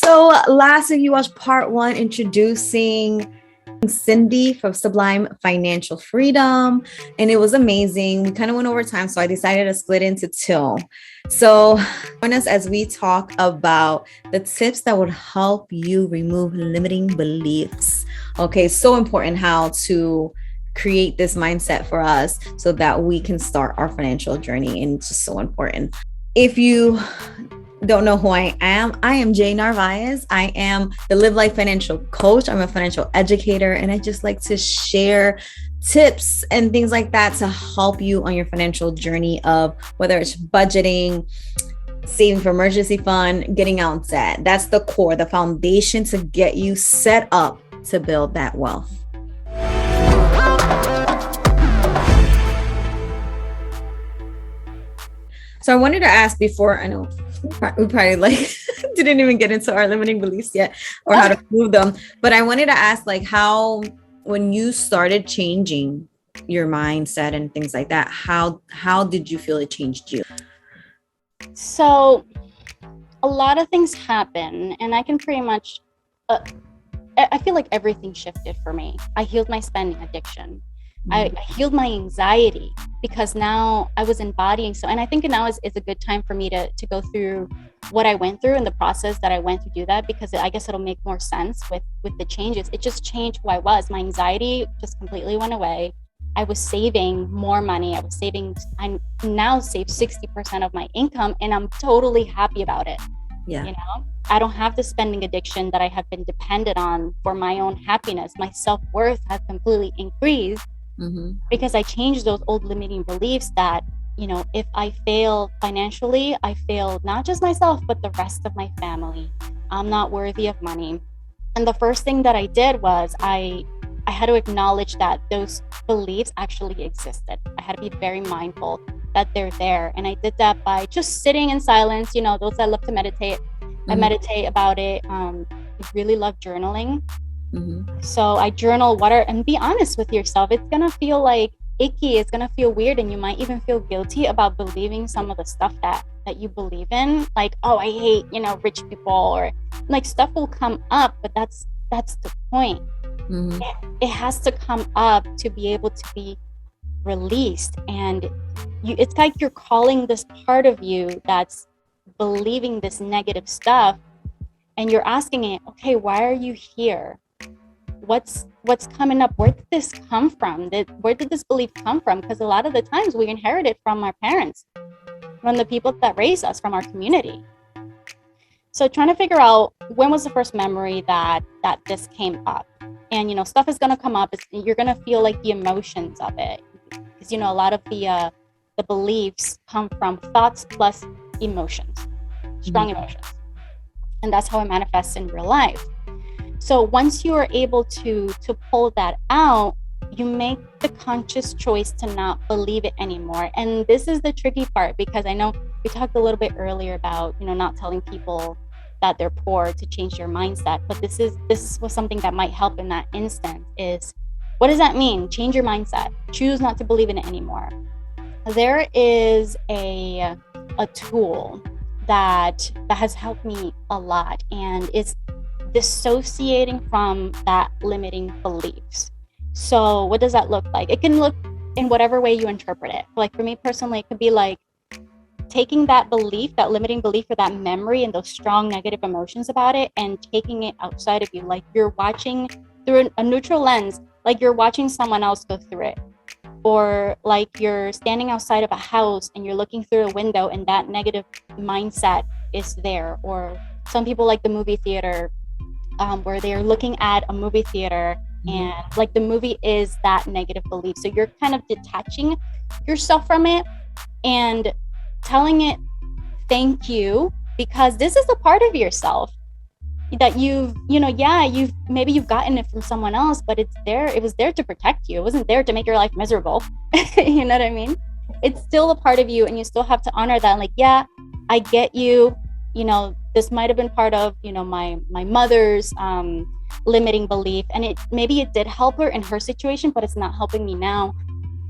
So last week you watched part one introducing Cyndi from Sublime Financial Freedom, and it was amazing. We kind of went over time, so I decided to split into two. So join us as we talk about the tips that would help you remove limiting beliefs. Okay, so important how to create this mindset for us so that we can start our financial journey, and it's just so important. If you don't know who I am Jay Narvaez. I am the Live Life Financial Coach. I'm a financial educator, and I just like to share tips and things like that to help you on your financial journey of whether it's budgeting, saving for emergency fund, getting out debt. That's the core, the foundation to get you set up to build that wealth. So I wanted to ask before, I know we probably didn't even get into our limiting beliefs yet or how to remove them, but I wanted to ask how, when you started changing your mindset and things like that, how did you feel it changed you? So a lot of things happen, and I can pretty much, I feel like everything shifted for me. I healed my spending addiction. I healed my anxiety because now I was embodying. So, and I think now is a good time for me to go through what I went through and the process that I went to do that, because I guess it'll make more sense with the changes. It just changed who I was. My anxiety just completely went away. I was saving more money. I now save 60% of my income, and I'm totally happy about it. Yeah. You know, I don't have the spending addiction that I have been dependent on for my own happiness. My self-worth has completely increased. Because I changed those old limiting beliefs that, if I fail financially, I fail not just myself, but the rest of my family. I'm not worthy of money. And the first thing that I did was I had to acknowledge that those beliefs actually existed. I had to be very mindful that they're there. And I did that by just sitting in silence. Those that love to meditate, I meditate about it. I really love journaling. So I journal and be honest with yourself. It's going to feel icky. It's going to feel weird. And you might even feel guilty about believing some of the stuff that you believe in. Oh, I hate, rich people, or stuff will come up, but that's the point. It has to come up to be able to be released. And it's like you're calling this part of you that's believing this negative stuff, and you're asking it, okay, why are you here? What's coming up? Where did this come from? Where did this belief come from? Because a lot of the times we inherit it from our parents, from the people that raised us, from our community. So trying to figure out when was the first memory that this came up. And stuff is going to come up. You're going to feel the emotions of it, because a lot of the beliefs come from thoughts plus emotions, strong emotions, and that's how it manifests in real life. So once you are able to pull that out, you make the conscious choice to not believe it anymore. And this is the tricky part, because I know we talked a little bit earlier about, not telling people that they're poor to change your mindset. But this was something that might help in that instance. Is what does that mean? Change your mindset. Choose not to believe in it anymore. There is a tool that has helped me a lot, and it's dissociating from that limiting beliefs. So what does that look like? It can look in whatever way you interpret it. For me personally, it could be taking that belief, that limiting belief, or that memory and those strong negative emotions about it, and taking it outside of you. You're watching through a neutral lens, you're watching someone else go through it. Or you're standing outside of a house and you're looking through a window and that negative mindset is there. Or some people like the movie theater, where they're looking at a movie theater and the movie is that negative belief. So you're kind of detaching yourself from it and telling it, thank you, because this is a part of yourself that you've gotten it from someone else, but it's there. It was there to protect you. It wasn't there to make your life miserable. You know what I mean? It's still a part of you, and you still have to honor that. Yeah, I get you. This might have been part of, my mother's limiting belief, and maybe it did help her in her situation, but it's not helping me now.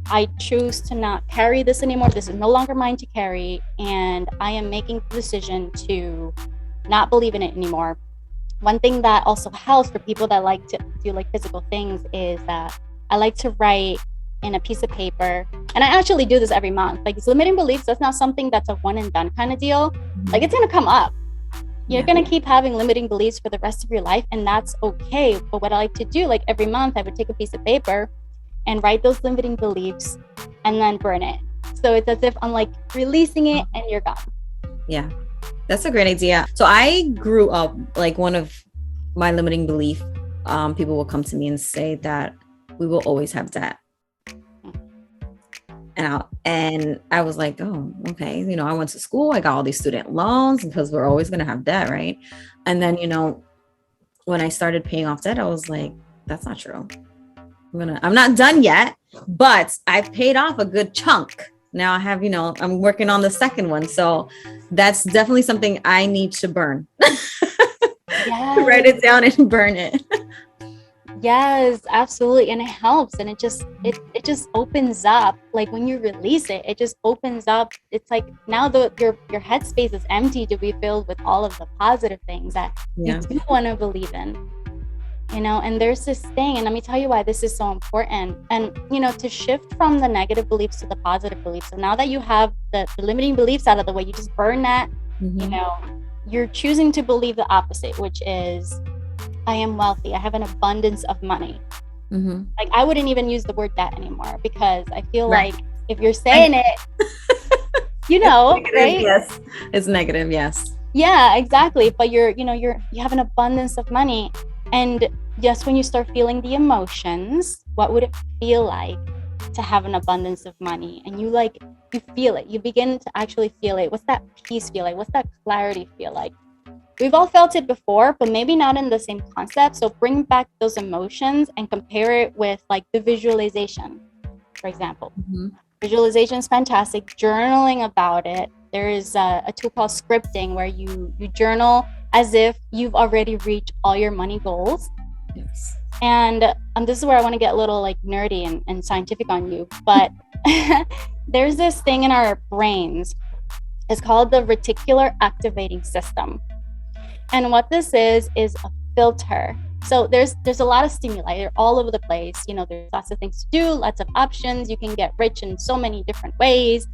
I choose to not carry this anymore. This is no longer mine to carry, and I am making the decision to not believe in it anymore. one thing that also helps for people that like to do like physical things is that I like to write in a piece of paper, and I actually do this every month. Like, it's limiting beliefs, that's not something that's a one and done kind of deal. Like, it's gonna come up. You're gonna keep having limiting beliefs for the rest of your life, and that's okay. But what I like to do, like every month, I would take a piece of paper and write those limiting beliefs and then burn it. So it's as if I'm like releasing it and you're gone. Yeah, that's a great idea. So I grew up, like, one of my limiting belief, people will come to me and say that we will always have debt. And I was like, oh, okay. You know, I went to school, I got all these student loans because we're always going to have debt, right? And then, you know, when I started paying off debt, I was like, that's not true. I'm not done yet, but I've paid off a good chunk. Now I have, you know, I'm working on the second one. So that's definitely something I need to burn. Yes. Write it down and burn it. Yes, absolutely. And it helps. And it just opens up. Like, when you release it, it just opens up. It's like now your headspace is empty to be filled with all of the positive things that you do want to believe in. You know, and there's this thing, and let me tell you why this is so important. And, you know, to shift from the negative beliefs to the positive beliefs. So now that you have the limiting beliefs out of the way, you just burn that, you know, you're choosing to believe the opposite, which is, I am wealthy. I have an abundance of money. Like, I wouldn't even use the word debt anymore, because I feel like if you're saying it, you know, negative, right? Yes, it's negative. Yes. Yeah, exactly. But you have an abundance of money. And just when you start feeling the emotions, what would it feel like to have an abundance of money? And you feel it. You begin to actually feel it. What's that peace feel like? What's that clarity feel like? We've all felt it before, but maybe not in the same concept. So bring back those emotions and compare it with like the visualization, for example. Visualization is fantastic. Journaling about it. There is a tool called scripting where you journal as if you've already reached all your money goals. Yes. And this is where I want to get a little like nerdy and scientific on you. But there's this thing in our brains. It's called the reticular activating system. And what this is a filter. So there's a lot of stimuli. They're all over the place. You know, there's lots of things to do, lots of options. You can get rich in so many different ways.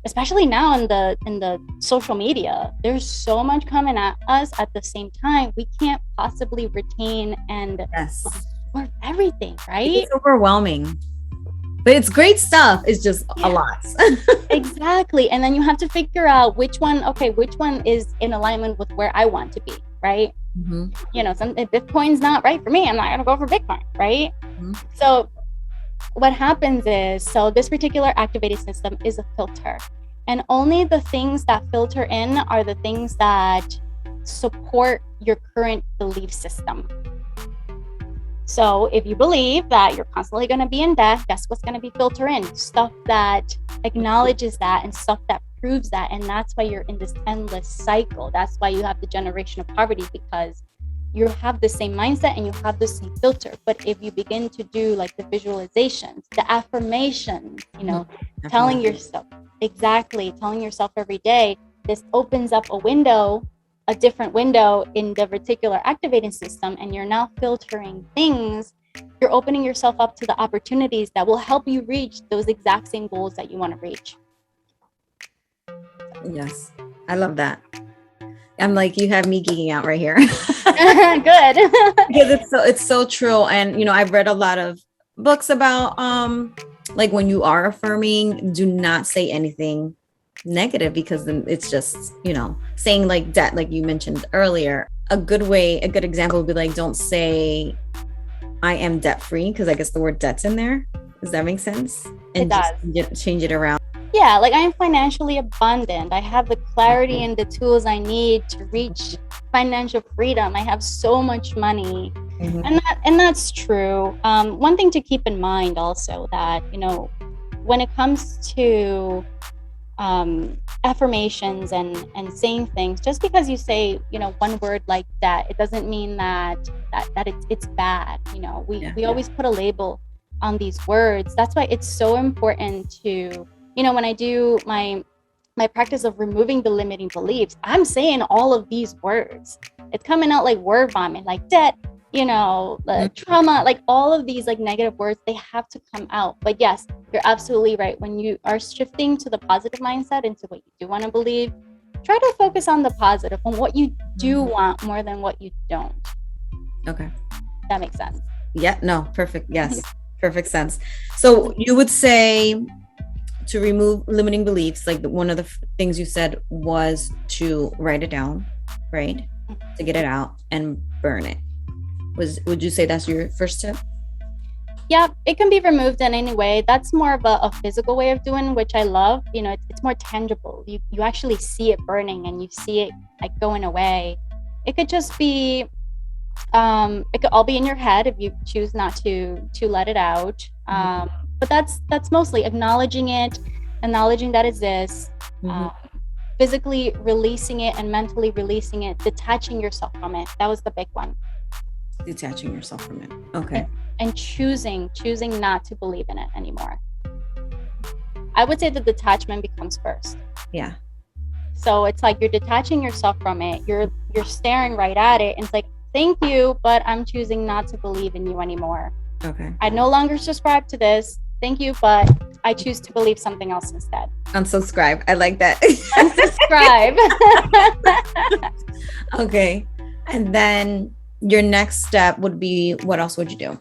Especially now in the social media, there's so much coming at us at the same time. We can't possibly retain and absorb everything, right? It's overwhelming. But it's great stuff. It's just a lot. Exactly. And then you have to figure out which one is in alignment with where I want to be, right? You know, if Bitcoin's not right for me, I'm not going to go for Bitcoin, right? So what happens is, this reticular activating system is a filter. And only the things that filter in are the things that support your current belief system. So if you believe that you're constantly going to be in debt, guess what's going to be filter in? Stuff that acknowledges that and stuff that proves that. And that's why you're in this endless cycle. That's why you have the generation of poverty, because you have the same mindset and you have the same filter. But if you begin to do like the visualizations, the affirmations, you know, telling yourself every day, this opens up a different window in the reticular activating system, and you're now filtering things. You're opening yourself up to the opportunities that will help you reach those exact same goals that you want to reach. Yes, I love that. I'm like, you have me geeking out right here. Good. Because it's so true. And, you know, I've read a lot of books about, like, when you are affirming, do not say anything negative, because then it's just, you know, saying like debt, like you mentioned earlier. A good example would be like, don't say I am debt free, because I guess the word debt's in there. Does that make sense? And it does. Change it around. Yeah, like, I am financially abundant. I have the clarity and the tools I need to reach financial freedom. I have so much money. And that's true. One thing to keep in mind also, that, you know, when it comes to affirmations and saying things, just because you say, you know, one word like that, it doesn't mean that it's bad. You know, we always put a label on these words. That's why it's so important to, you know, when I do my my practice of removing the limiting beliefs, I'm saying all of these words. It's coming out like word vomit, like debt, trauma, like all of these like negative words, they have to come out. But yes, you're absolutely right. When you are shifting to the positive mindset into what you do want to believe, try to focus on the positive, on what you do want more than what you don't. Okay. That makes sense. Yeah, no, perfect. Yes, perfect sense. So you would say to remove limiting beliefs, like one of the things you said was to write it down, right? To get it out and burn it. Would you say that's your first tip? Yeah, it can be removed in any way. That's more of a physical way of doing, which I love. It's more tangible. You actually see it burning and you see it like going away. It could just be, it could all be in your head if you choose not to let it out. But that's mostly acknowledging it, acknowledging that it exists, physically releasing it and mentally releasing it, detaching yourself from it. That was the big one. Detaching yourself from it. Okay. And choosing not to believe in it anymore. I would say the detachment becomes first. Yeah. So it's like you're detaching yourself from it. You're staring right at it. And it's like, thank you, but I'm choosing not to believe in you anymore. Okay. I no longer subscribe to this. Thank you, but I choose to believe something else instead. Unsubscribe. I like that. Unsubscribe. Okay. And then your next step would be, what else would you do?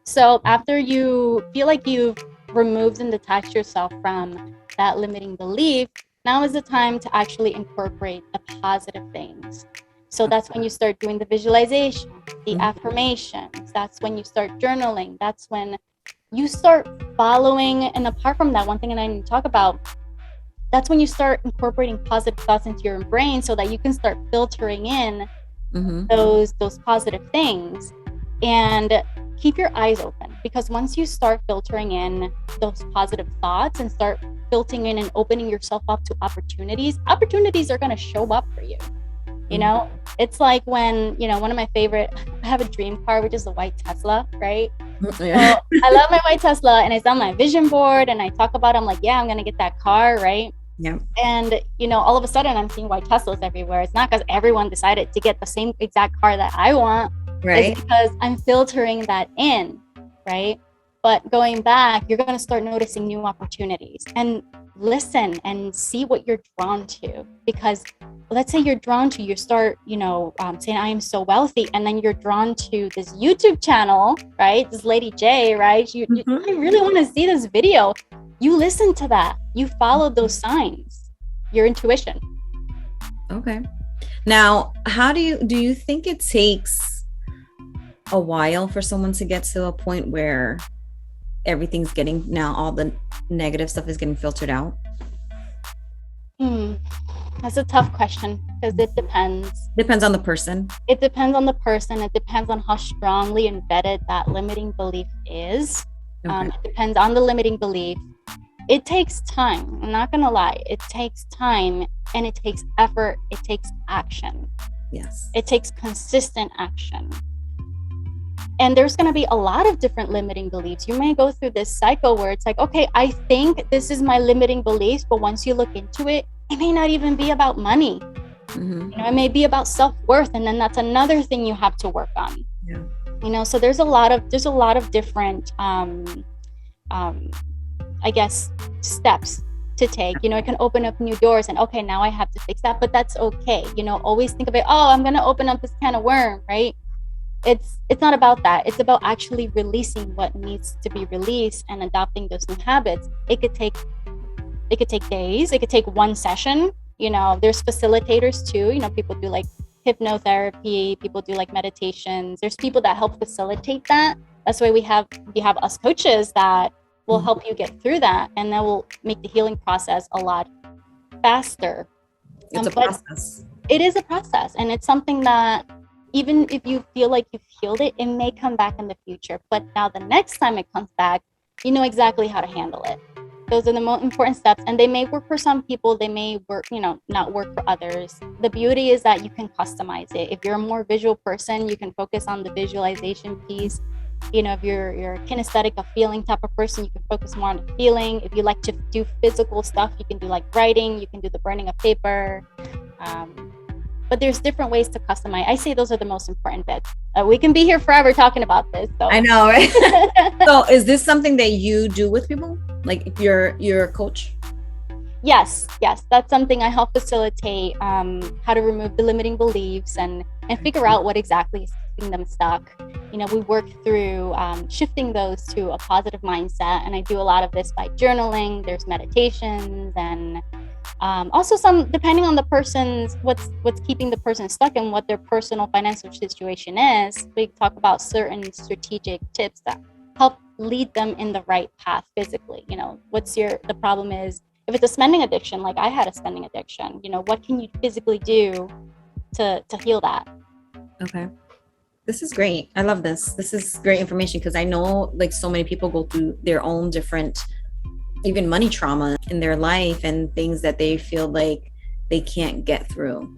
So after you feel like you've removed and detached yourself from that limiting belief, now is the time to actually incorporate the positive things. So that's when you start doing the visualization, the affirmations. That's when you start journaling. That's when you start following. And apart from that, one thing that I need to talk about, that's when you start incorporating positive thoughts into your brain so that you can start filtering in those positive things. And keep your eyes open, because once you start filtering in those positive thoughts and start filtering in and opening yourself up to opportunities are going to show up for you. It's like when, one of my favorite, I have a dream car, which is the white Tesla, right? Yeah. So I love my white Tesla, and it's on my vision board, and I talk about it. I'm like, yeah, I'm going to get that car, right? Yeah. And, all of a sudden I'm seeing white Teslas everywhere. It's not because everyone decided to get the same exact car that I want. Right. It's because I'm filtering that in, right? But going back, you're going to start noticing new opportunities, and listen and see what you're drawn to. Because let's say you're drawn to, you start, saying, I am so wealthy. And then you're drawn to this YouTube channel, right? This Lady J, right? I really want to see this video. You listen to that. You follow those signs, your intuition. Okay. Now, do you think it takes a while for someone to get to a point where everything's all the negative stuff is getting filtered out? That's a tough question, because it depends. Depends on the person. It depends on the person. It depends on how strongly embedded that limiting belief is. Okay. It depends on the limiting belief. It takes time. I'm not going to lie. It takes time, and it takes effort. It takes action. Yes. It takes consistent action. And there's going to be a lot of different limiting beliefs. You may go through this cycle where it's like, okay, I think this is my limiting beliefs, but once you look into it, it may not even be about money. It may be about self-worth, and then that's another thing you have to work on. Yeah. So there's a lot of different, I guess, steps to take. It can open up new doors, and okay, now I have to fix that, but that's okay. Always think of it, I'm going to open up this can of worm, right? It's not about that. It's about actually releasing what needs to be released and adopting those new habits. It could take days. It could take one session. There's facilitators too. People do like hypnotherapy. People do like meditations. There's people that help facilitate that. That's why you have us coaches that will help you get through that, and that will make the healing process a lot faster. It's a process. It is a process, and it's something that, even if you feel like you've healed it, it may come back in the future. But now the next time it comes back, you know exactly how to handle it. Those are the most important steps, and they may work for some people. They may work, not work for others. The beauty is that you can customize it. If you're a more visual person, you can focus on the visualization piece. If you're kinesthetic, a feeling type of person, you can focus more on the feeling. If you like to do physical stuff, you can do like writing, you can do the burning of paper. But there's different ways to customize. I say those are the most important bits. We can be here forever talking about this. So. I know, right? So is this something that you do with people? Like if you're a coach? Yes. That's something I help facilitate, how to remove the limiting beliefs and figure out what exactly is keeping them stuck. We work through shifting those to a positive mindset. And I do a lot of this by journaling. There's meditations and also some, depending on the person's, what's keeping the person stuck and what their personal financial situation is, we talk about certain strategic tips that help lead them in the right path physically. The problem is, if it's a spending addiction, like I had a spending addiction, what can you physically do to heal that? Okay. This is great. I love this. This is great information because I know like so many people go through their own different, even money trauma in their life and things that they feel like they can't get through,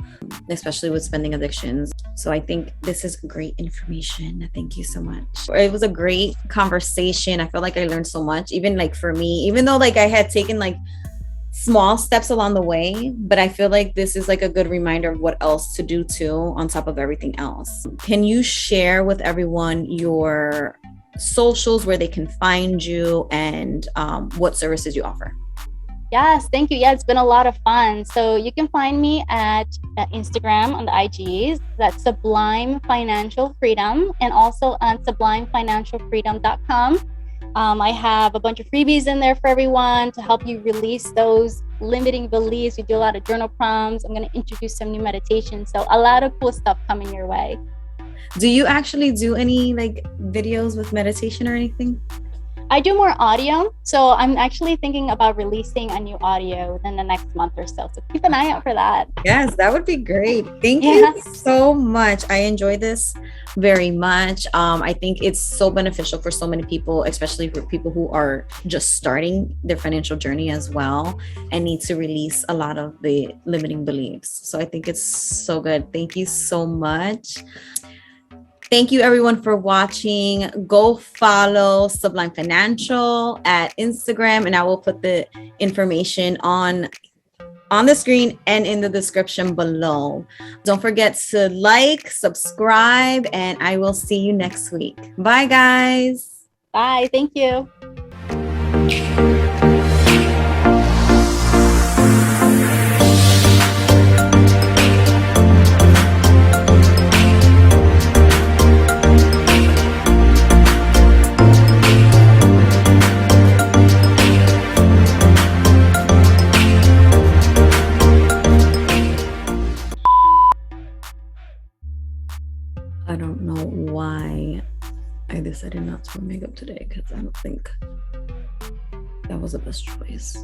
especially with spending addictions. So I think this is great information. Thank you so much. It was a great conversation. I feel like I learned so much, even like for me, even though like I had taken like small steps along the way, but I feel like this is like a good reminder of what else to do too, on top of everything else. Can you share with everyone your socials, where they can find you, and what services you offer? Yes, thank you. Yeah, it's been a lot of fun. So you can find me at Instagram on the IGs. That's Sublime Financial Freedom, and also on sublimefinancialfreedom.com. I have a bunch of freebies in there for everyone to help you release those limiting beliefs. We do a lot of journal prompts. I'm going to introduce some new meditations. So a lot of cool stuff coming your way. Do you actually do any like videos with meditation or anything? I do more audio. So I'm actually thinking about releasing a new audio within the next month or so. So keep an eye out for that. Yes, that would be great. Thank you so much. I enjoyed this very much. I think it's so beneficial for so many people, especially for people who are just starting their financial journey as well and need to release a lot of the limiting beliefs. So I think it's so good. Thank you so much. Thank you everyone for watching. Go follow Sublime Financial at Instagram, and I will put the information on the screen and in the description below. Don't forget to like, subscribe, and I will see you next week. Bye guys. Bye. Thank you. I don't know why I decided not to wear makeup today, because I don't think that was the best choice.